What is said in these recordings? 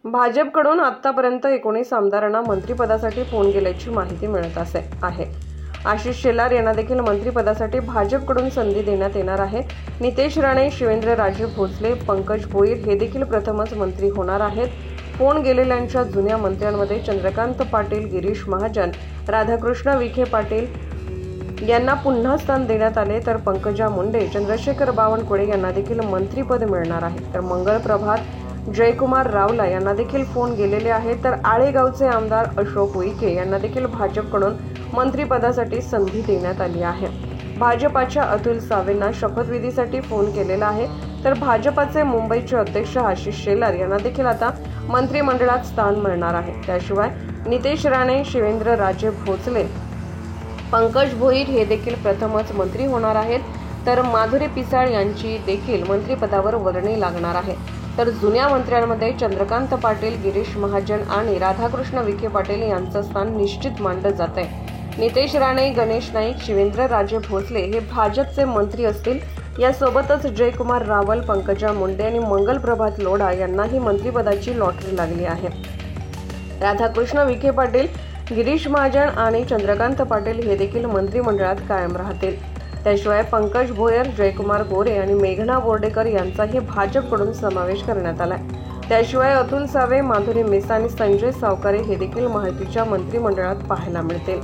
भाजपकडून आतापर्यंत 19 आमदारांना मंत्रिपदासाठी फोन गेल्याची माहिती मिळत आहे। आशिष शेलार यांना देखील मंत्रिपदासाठी भाजपकडून संधी देण्यात येणार आहे। नितेश राणे, शिवेंद्रराजे भोसले, पंकज भोईर हे देखील प्रथमच मंत्री होणार आहेत। फोन गेलेल्यांच्या जुन्या मंत्र्यांमध्ये चंद्रकांत पाटील, गिरीश महाजन, राधाकृष्ण विखे पाटील यांना पुन्हा स्थान देण्यात आले, तर पंकजा मुंडे, चंद्रशेखर बावनकुळे यांना देखील मंत्रिपद मिळणार आहे। तर मंगल प्रभात, जयकुमार रावला यांना देखील फोन गेलेले आहेत। तर आळेगावचे आमदार अशोक उईके यांना देखील भाजपकडून मंत्रिपदासाठी संधी देण्यात आली आहे। भाजपाच्या अतुल सावेंना शपथविधीसाठी फोन केलेला आहे। तर भाजपाचे मुंबईचे अध्यक्ष आशिष शेलार यांना देखील आता मंत्रिमंडळात स्थान मिळणार आहे। त्याशिवाय नितेश राणे, शिवेंद्रराजे भोसले, पंकज भोईर हे देखील प्रथमच मंत्री होणार आहेत। तर माधुरी पिसाळ यांची देखील मंत्रिपदावर वर्णी लागणार आहे। तर जुन्या मंत्र्यांमध्ये चंद्रकांत पाटील, गिरीश महाजन आणि राधाकृष्ण विखे पाटील यांचं स्थान निश्चित मानलं जात आहे। नितेश राणे, गणेश नाईक, शिवेंद्रराजे भोसले हे भाजपचे मंत्री असतील। यासोबतच जयकुमार रावल, पंकजा मुंडे आणि मंगल प्रभात लोढा यांनाही मंत्रिपदाची लॉटरी लागली आहे। राधाकृष्ण विखे पाटील, गिरीश महाजन आणि चंद्रकांत पाटील हे देखील मंत्रिमंडळात कायम राहतील। त्याशिवाय पंकज भोयर, जयकुमार गोरे आणि मेघना बोर्डेकर यांचाही भाजपकडून समावेश करण्यात आलाय। त्याशिवाय अतुल सावे, माधुरी मिसाळ आणि संजय सावकारे हे देखील महायुतीच्या मंत्रिमंडळात पाहायला मिळतील।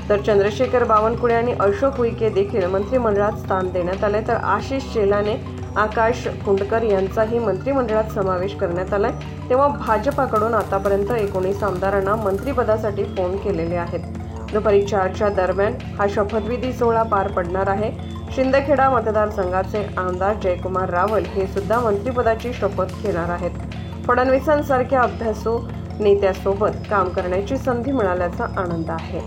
तर चंद्रशेखर बावनकुळे आणि अशोक उईके देखील मंत्रिमंडळात स्थान देण्यात आले। तर आशिष शेलाने, आकाश कुंडकर यांचाही मंत्रिमंडळात समावेश करण्यात आलाय। तेव्हा भाजपाकडून आतापर्यंत 19 आमदारांना मंत्रिपदासाठी फोन केलेले आहेत। दुपारी 4च्या दरम्यान हा शपथविधी सोहळा पार पडणार आहे। शिंदखेडा मतदारसंघाचे आमदार जयकुमार रावल हे सुद्धा मंत्रिपदाची शपथ घेणार आहेत। फडणवीसांसारख्या अभ्यासू नेत्यासोबत काम करण्याची संधी मिळाल्याचा आनंद आहे।